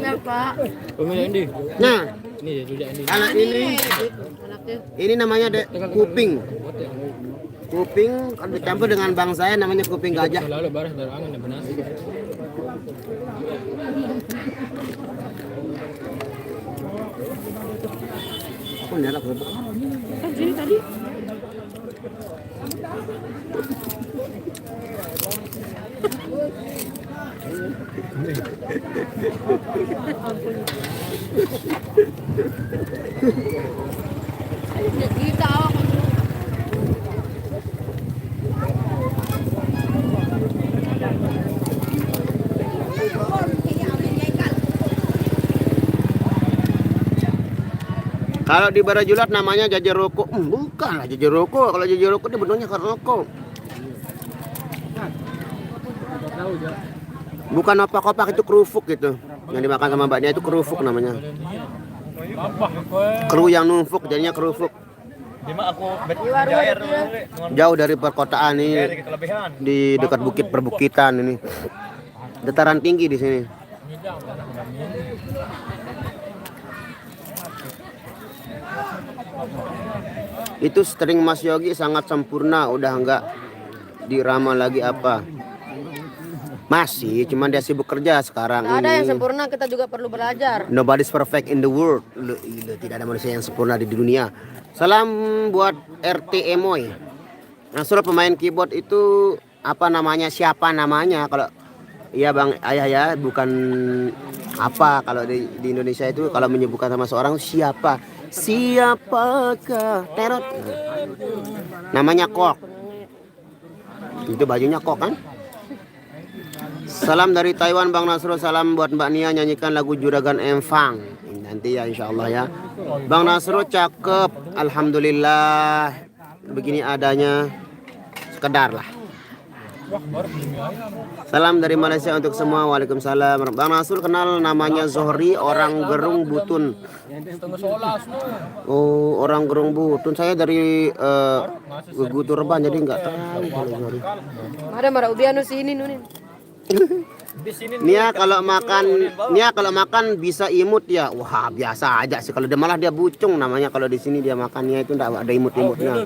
Ya Pak. Nah Ini dia juga ini. Anak ini, Anaknya. ini namanya kuping. Kuping kalau dicampur dengan bang saya namanya kuping gajah. Selalu baras dari angin dan benas. Apa nih anak kerupuk? Kan sini tadi. Kita awak. Kalau di Barajulat namanya jajaroko. Bukan lah jajaroko. Kalau jajaroko itu bentuknya karnoko. Bukan opak-opak, itu kerupuk gitu. Yang dimakan sama mbaknya itu kerupuk namanya. Kru yang numpuk jadinya kerupuk. Jauh dari perkotaan ini, di dekat bukit perbukitan ini. Dataran tinggi di sini. Itu string Mas Yogi sangat sempurna, udah enggak diramal lagi apa. Masih, cuman dia sibuk kerja sekarang Nggak ada yang ini. sempurna, kita juga perlu belajar. Nobody's perfect in the world. Tidak ada manusia yang sempurna di dunia. Salam buat RT Emoy. Nasrul pemain keyboard itu apa namanya? Siapa namanya? Kalau iya Bang Ayah ya, bukan apa kalau di Indonesia itu kalau menyebutkan sama seorang siapa? Siapakah? Terot. Namanya Kok. Itu bajunya Kok kan? Salam dari Taiwan Bang Nasrul, salam buat Mbak Nia nyanyikan lagu Juragan Empang. Nanti ya insya Allah ya. Bang Nasrul cakep, alhamdulillah. Begini adanya, sekedar lah. Salam dari Malaysia untuk semua. Waalaikumsalam. Bang Nasrul kenal namanya Zohri, orang Gerung Butun. Oh, orang Gerung Butun. Saya dari Gugu Turban jadi nggak tahu kalau Zohri. Ada marah ubianu sini nunin. Nia kalau makan bisa imut ya. Wah, biasa aja sih kalau dia malah dia bucung namanya kalau di sini dia makannya itu enggak ada imut-imutnya.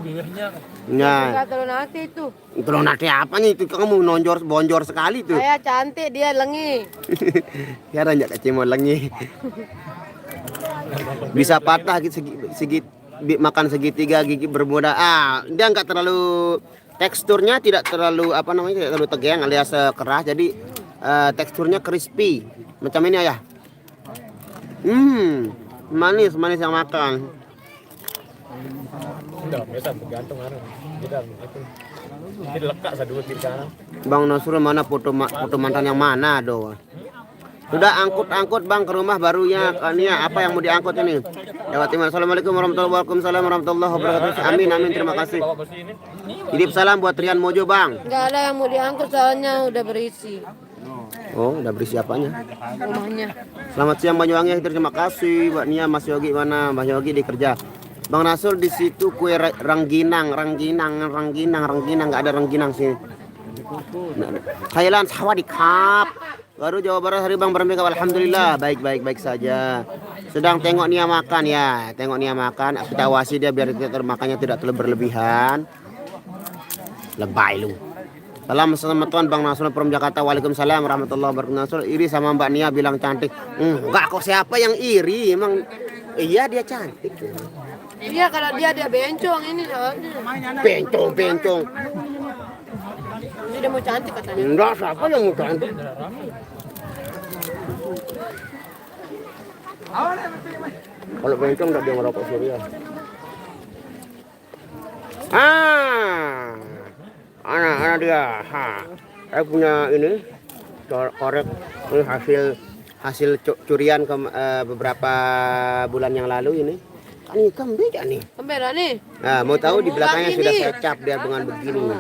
Nah, Enggak terlalu nanti itu. itu lo nanti apanya itu kamu bonjor sekali tuh. Saya cantik, dia lengi. Ya ranjak kecil mau lengi. Bisa patah makan segitiga gigi bermuda. Dia enggak terlalu teksturnya tidak terlalu apa namanya tidak terlalu tegang alias keras jadi teksturnya crispy macam ini ya. Manis yang makan. Bang Nasrul mana foto mantan yang mana doa? Sudah angkut Bang ke rumah barunya Nia apa yang mau diangkut ini? Jawa Timur. Assalamualaikum warahmatullahi wabarakatuh. Amin terima kasih. Titip salam buat Rian Mojo Bang. Enggak ada yang mau diangkut soalnya udah berisi Oh udah berisi apanya? rumahnya. Selamat siang Banyuwangi, terima kasih Mbak Nia. Mas Yogi mana? Mas Yogi di kerja. Bang Nasrul di situ kue rengginang nggak ada rengginang sih. Thailand Sawadee Cup. Baru Jawa Barat hari Bang Bermeka. Alhamdulillah baik saja. Sedang tengok Nia makan ya. Tengok Nia makan. Kita awasi dia biar makannya tidak terlalu berlebihan. Lebay lu. Salam Tuan Bang Nasrul from Jakarta. Waalaikumsalam warahmatullahi wabarakatuh. Iri sama Mbak Nia bilang cantik. Enggak kok, siapa yang iri? Emang iya dia cantik. Iya kalau dia bencong ini soalnya. Bencong. Ini dia mau cantik katanya. Enggak, siapa yang mau cantik? Kalau bencong enggak dia ngerokok Surya. Anak dia. Saya punya ini korek ini hasil curian beberapa bulan yang lalu ini. Kan ikan beda nih. Kembali nih. Nah, mau tahu di belakangnya Ini. sudah saya cap dia dengan begini.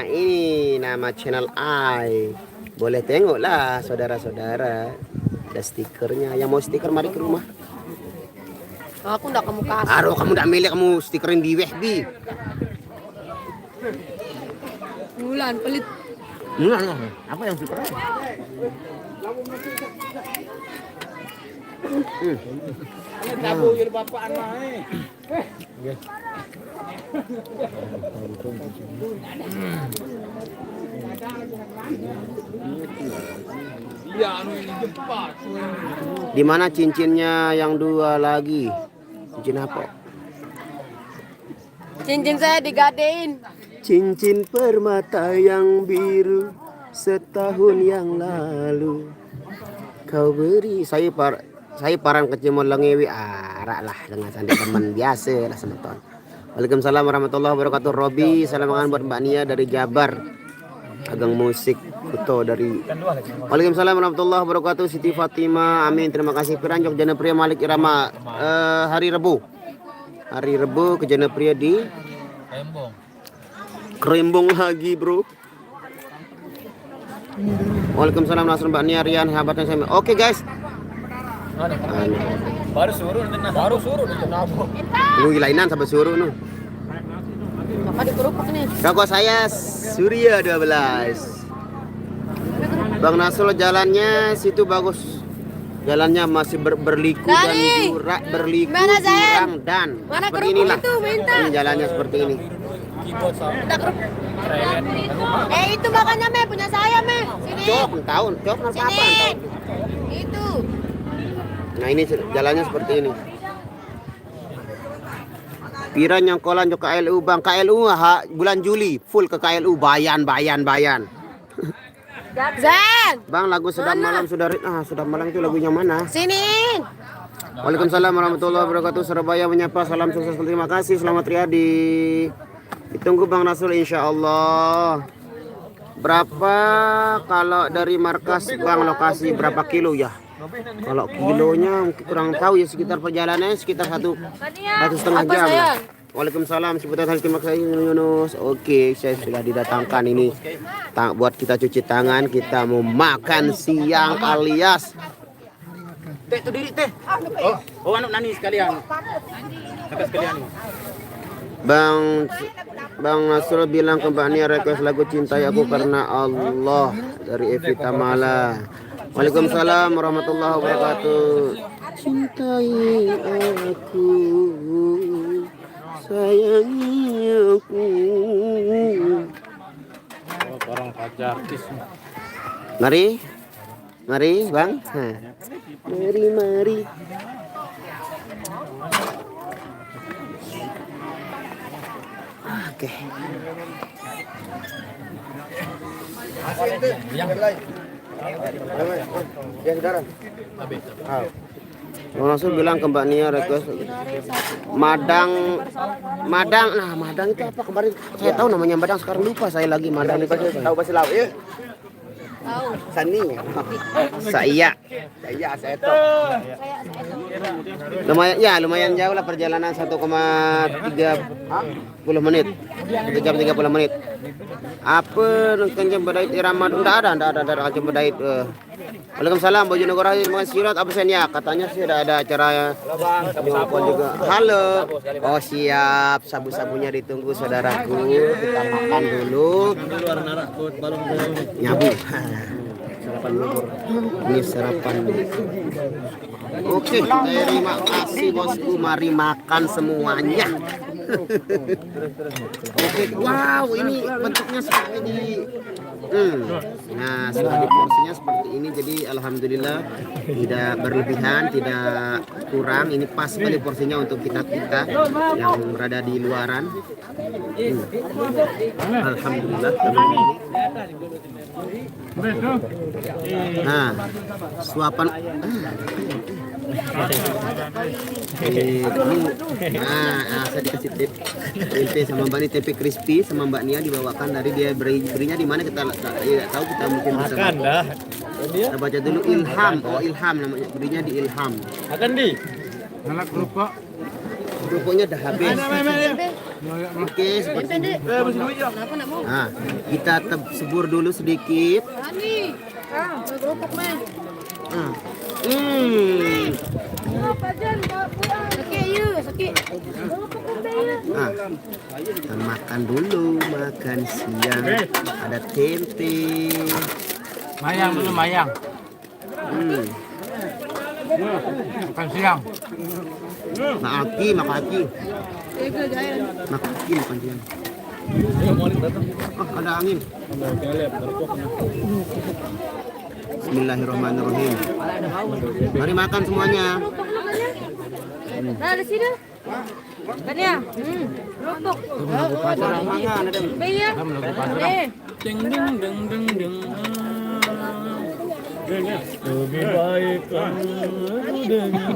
Ini nama channel I. Boleh tengok lah saudara-saudara. Ada stikernya. Yang mau stiker mari ke rumah. Aku enggak kamu kasih. Aduh, kamu udah milik, kamu stikerin di Wehbi. Bulan pelit. Enggak. Apa yang stiker? Tabu jadi bapak anak. Di mana cincinnya yang dua lagi? Cincin apa? Cincin saya digadein. Cincin permata yang biru setahun yang lalu kau beri saya paran kecil lengewi arak lah dengan sandi teman biasa lah semeton. Waalaikumsalam warahmatullahi wabarakatuh. Robi salaman buat Mbak Nia dari Jabar. Agang musik Kuto dari Waalaikumsalam warahmatullahi wabarakatuh. Siti Fatima amin terima kasih. Piranjok Jana Pria Malik Irama hari Rebu ke Jana Pria di Kerembong lagi bro. Waalaikumsalam Nasr Mbak Nia Rian sahabatnya saya. Oke guys. Baru suruh itu nabung. Lu ilainan sampai suruh nu. Apa dikerupuk nih? Rokok saya Surya 12. Bang Nasrul jalannya situ bagus. Jalannya masih berliku dan Dani! berliku Mana, Zen? jurang dan Mana seperti kerupuk inilah. itu? Minta. Ini jalannya seperti ini. Minta kerupuk. Itu makanya Me punya saya Me. Sini. Cok tahun, cok apa Sini. tahun. Itu. Nah ini jalannya seperti ini. Piran yang kolan ke KLU bang KLU bulan Juli full ke KLU bayan. Zen. Bang lagu sedang malam sudah malam itu lagunya mana? Sini. Waalaikumsalam warahmatullahi wabarakatuh. Surabaya menyapa salam sukses terima kasih selamat Riyadi. Ditunggu Bang Nasrul insya Allah. Berapa kalau dari markas Bang lokasi berapa kilo ya? Kalau kilonya kurang tahu ya sekitar perjalanannya sekitar 1,5 jam. Lah. Waalaikumsalam seputar hal terima kasih Yunus. Oke, saya sudah didatangkan ini buat kita cuci tangan, kita mau makan siang alias Teh tuh diri teh. Oh anu nani sekalian. Kakak sekalian. Bang Nasrul bilang ke Mbak Nia request lagu Cintai Aku Karena Allah dari Evita Mala. Waalaikumsalam warahmatullahi wabarakatuh. Cintai aku, sayangi aku. Orang pacar artis. Mari Bang. Mari. Oke. Ya saudara. Bang Nasrul bilang ke Mbak Nia request Madang. Nah, Madang itu apa kemarin? Saya tahu namanya Madang, sekarang lupa saya lagi Madang itu. Tahu bahasa Laos ya? Tahu. Sani. Saya tahu. Lumayan jauh lah perjalanan 1,30 menit. 1 jam 30 menit. Apa kencang bedait irama enggak ada kencang bedait. Waalaikumsalam Bojonegoro terima kasih Sirat absennya katanya sih ada acara telepon juga. Halo. Oh siap, sabu-sabunya ditunggu saudaraku. Kita makan dulu. Nyabu. Sarapan dulu. Ini sarapan dulu. Oke, terima kasih bosku. Mari makan semuanya. Oke, wow, ini bentuknya seperti ini. Nah, sudah di porsinya seperti ini. Jadi alhamdulillah tidak berlebihan, tidak kurang. Ini pas sekali porsinya untuk kita yang berada di luaran. Alhamdulillah. Nah, suapan. Saya dikasih tempe sama Mbak Nia, tempe crispy sama Mbak Nia dibawakan dari dia berinya di mana kita tidak tahu, kita mungkin bisa Makan dah. kita baca dulu Ilham. Oh Ilham namanya, berinya di Ilham. Makan di. Anak kerupuk. Kerupuknya udah habis. Oke seperti ini. Nah, kita sebur dulu sedikit. Ani. Kerupuk Me. Sakit. Nah, kita makan dulu, makan siang. Ada tempe. Mayang dulu mayang. Makan siang. Makaki, makaki. Makaki makan siang. Oh, ada angin. Bismillahirrahmanirrahim. Mari makan semuanya. Nah, di sini. Kan ya? Rupuk. Bayar. Ding ding ding ding ding. Lebih baik kamu dengan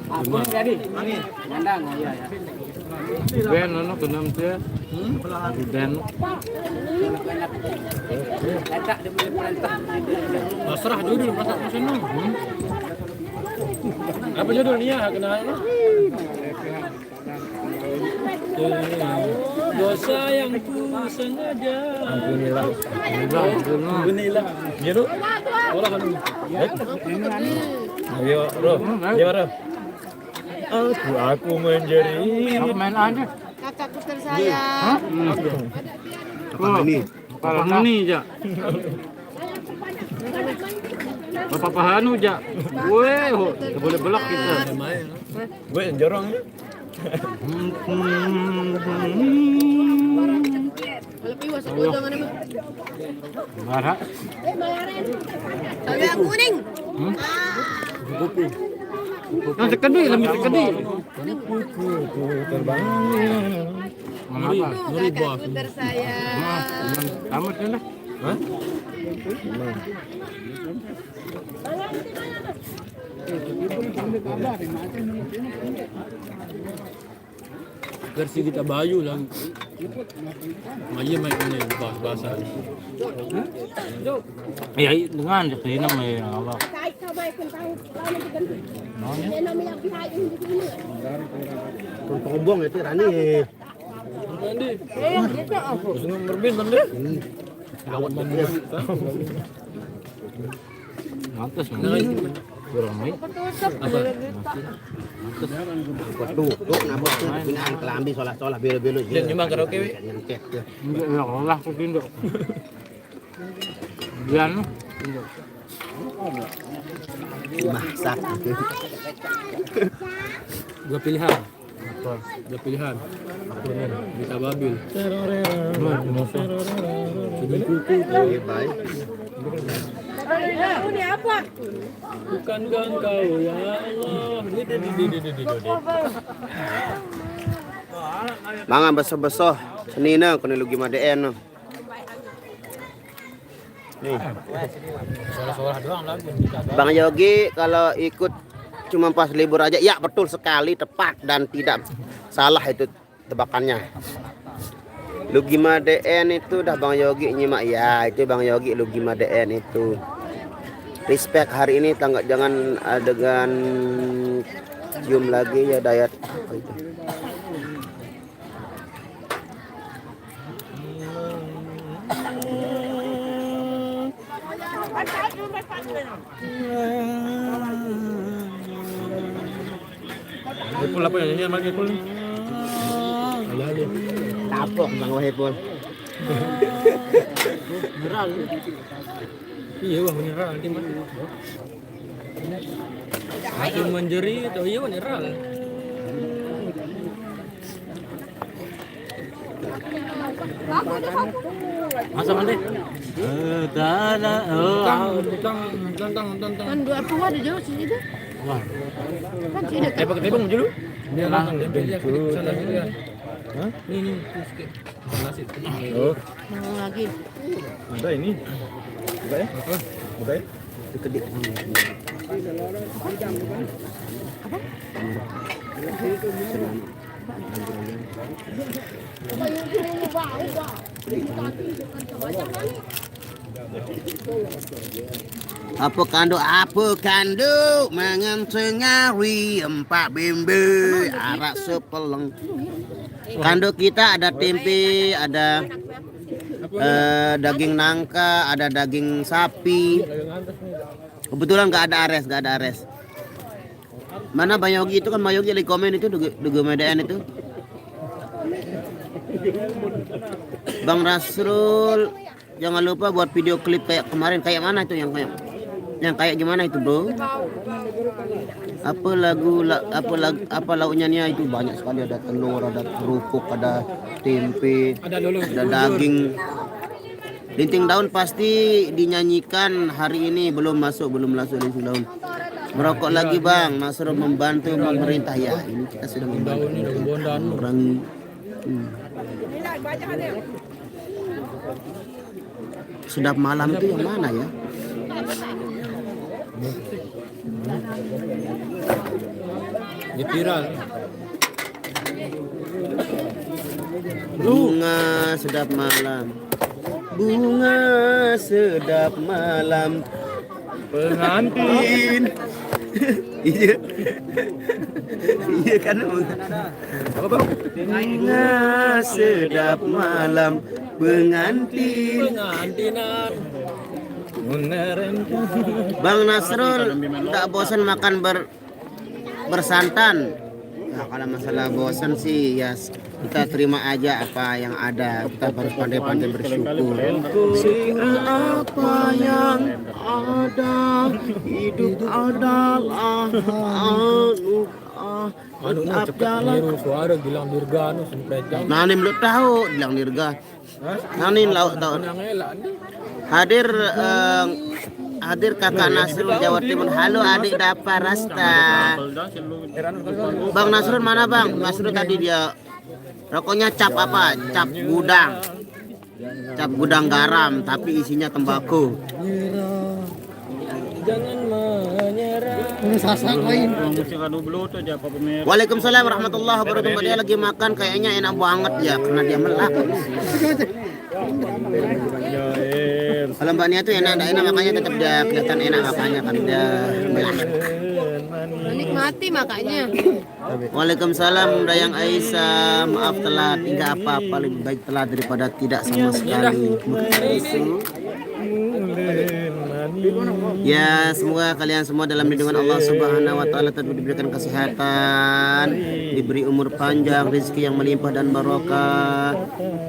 Aku jadi. Angin. Nandang ya ya. Ben ano kenam dia? Ben. Letak dia boleh perintah. Masrah judul masak mesin no. Apa judulnya? Kenal no? Dosa yang ku sengaja. Ampunilah. Ampunilah. Biru. Orang kan. Ayo, Roh. Ayo, Roh. Aku menjadi. Aku main aja. Kakakku tersayang. Apa ini? Kalau ini ja. Bapak Pahanu ja. Weh, boleh belak kita. Weh, jorong ya. Kalau piwas aku jangan emang. Marah. Tapi yang kuning. Nah, sekedi, lebih sekedi. Terbang. Mengapa? Kakakku tersayang. Tamat kan dah. Hah? Versi kita Bayu lah. Maya main ini bahasa. Ya dengan sini namanya apa? Tombong itu Rani. Nanti. Terus ngerbin nanti. Awat mampu. Mantas kurang main. Apa? Tuh, nabok tuh pinaan kelambi solah-solah belo-belo. Dan nyumbang karaoke we. Nyengket tuh. Ya Allah aku tindo. Biar Masak gitu. dua pilihan. Dua pilihan. Bisa babil. Oke, baik. Ini apa? Bukankah engkau ya Allah. Mangan beso-beso. Senina kena lugi madeen. Nih. Soal-soal doang lagi. Bang Yogi kalau ikut cuma pas libur aja, ya betul sekali, tepat dan tidak salah itu tebakannya. Lugima DN itu dah Bang Yogi nyimak ya, itu Bang Yogi Lugima DN itu. Respect hari ini jangan adegan cium lagi ya Dayat. Apa itu? Ipul apa yang nyanyi lagi Ipul? Tapok Bang Wahipun. Beral. Iya wah mineral nanti mah. Aku menjeri atau iya mineral. Masa mandi? Dana. Tantang. Kan dua apa ada jauh sini tu. Wah. Kan sini. Pakai tebang dulu. Ini langsung sana ya. Hah? Ini sikit. Nasi. Oh, Mau lagi. ada ini. Buka ya? Buka ya? Itu kedik. Apa kando mengensengari empat bimbi arak sepeleng. Kando kita ada tempe, ada daging nangka, ada daging sapi. Kebetulan nggak ada ares. Mana Bang Yogi itu kan Bang Yogi lagi komen itu duga medan itu. Bang Rasrul jangan lupa buat video klip kayak kemarin. Kayak mana itu yang kayak gimana itu, Bro? Apa lauknya nih itu banyak sekali, ada telur, ada kerupuk, ada tempe, ada daging. Linting daun pasti dinyanyikan hari ini, belum masuk linting daun. Merokok lagi Bang, Nasrul membantu pemerintah ya. Ini kita sudah membantu mengurangi. Sedap malam itu yang mana ya? Viral. Bunga sedap malam. Bunga sedap malam. Pengantin. Iya. Iya kan. Bunga sedap malam pengantin. Bang Nasrul tak bosan makan bersantan. Nah, kalau masalah bosan sih ya kita terima aja apa yang ada. Kita harus pandai-pandai bersyukur. Apa yang ada, hidup adalah tetap jalan. Suara bilang dirga sampai jam. Nani belum tahu bilang dirga. Nani lauk tahu. Hadir kakak Nasrul Jawa Timur. Halo adik Dapa Rasta. Bang Nasrul mana Bang? Nasrul tadi dia rokoknya cap apa? Cap gudang. Cap gudang garam tapi isinya tembakau. Jangan menyerah. Waalaikumsalam warahmatullahi wabarakatuh. Dia lagi makan kayaknya enak banget ya karena dia melak. Kalau Mbak Nia tuh enak makanya tetap dia kelihatan enak makanya kan dia melak. Menikmati makanya. Waalaikumsalam Dayang Aisyah. Maaf telat, tidak apa-apa, lebih baik telat daripada tidak sama sekali. Ya, semoga kalian semua dalam lindungan Allah Subhanahu wa taala tetap diberikan kesehatan, diberi umur panjang, rezeki yang melimpah dan barokah.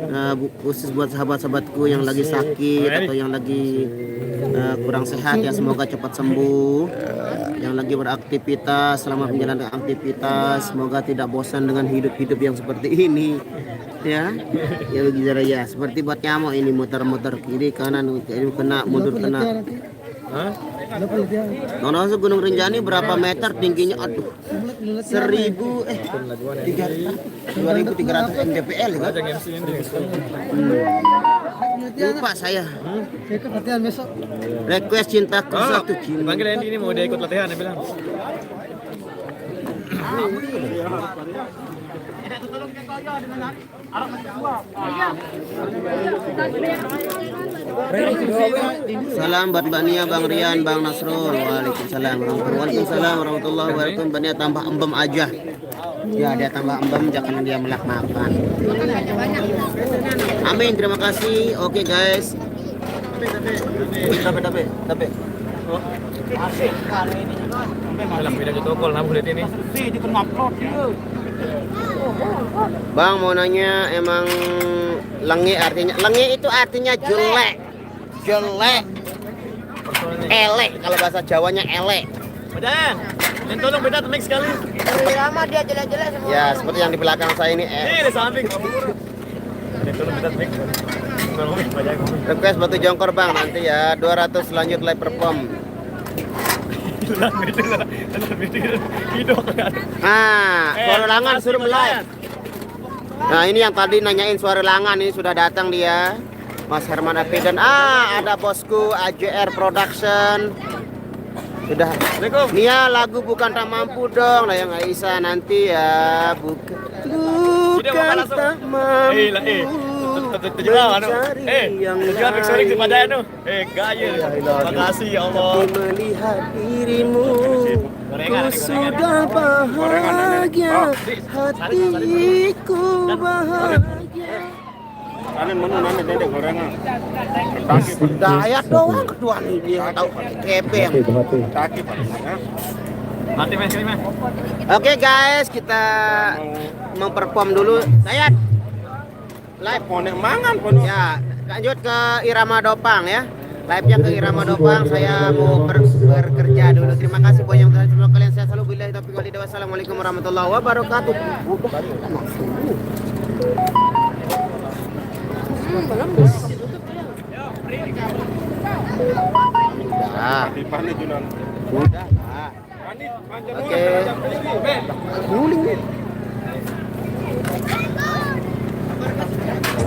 Nah, khusus buat sahabat-sahabatku yang lagi sakit atau yang lagi kurang sehat ya semoga cepat sembuh. Yang lagi beraktivitas, selamat menjalankan aktivitas, semoga tidak bosan dengan hidup-hidup yang seperti ini. Ya, ya bagi ya seperti buat nyamuk ini muter-muter kiri kanan kena mundur kena. Nono Gunung Rinjani berapa meter tingginya? Aduh, 2.300 mdpl ya. Lupa saya. Request cintaku satu cinta. Panggil ini mau dia ikut latihan dia bilang. Salam buat Mbak Nia, Bang Rian, Bang Nasrul. Waalaikumsalam warahmatullahi wabarakatuh. Mbak Nia tambah embem aja. Ya dia tambah embem jangan dia melak makan. Amin, terima kasih. Oke guys. Tapi. Asik kali ini. Dalam beda tokol nabuh lihat ini. Bang mau nanya emang lengi itu artinya jelek. Elek kalau bahasa Jawanya elek. Badan. Dan tolong beda temek sekali. Dari lama dia jelek-jelek semua. Ya seperti yang di belakang saya ini. Di samping. Dan tolong beda temek. Request batu jongkor Bang nanti ya 200 lanjut live perform. Suara Langan suruh live. Nah ini yang tadi nanyain Suara Langan ini sudah datang dia, Mas Herman Api dan ada bosku AJR Production. Sudah. Nia lagu bukan tak mampu dong, Dayang Aisyah nanti ya bukan tak mampu. Makasih ya Allah. Melihat dirimu ku sudah bahagia, hatiku bahagia. Daya doang kedua nih dia tahu kepeng. Mati mas kali mas. Oke guys, kita memperform dulu. Dayat live Ponek mangan ya Lanjut ke Irama Dopang ya. Live-nya ke Irama Dopang. Saya mau bekerja dulu. Terima kasih buat yang telah semoga kalian sehat selalu. Billahi taufiq wal hidayah. Wassalamualaikum warahmatullahi wabarakatuh. Belum. Udah. Oke. Guling.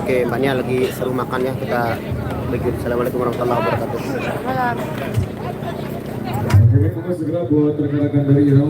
Oke, mbaknya lagi seru makan ya. Kita begitu. Assalamualaikum warahmatullahi wabarakatuh. Malam. Oke, segera buat rekan-rekan dari Irama.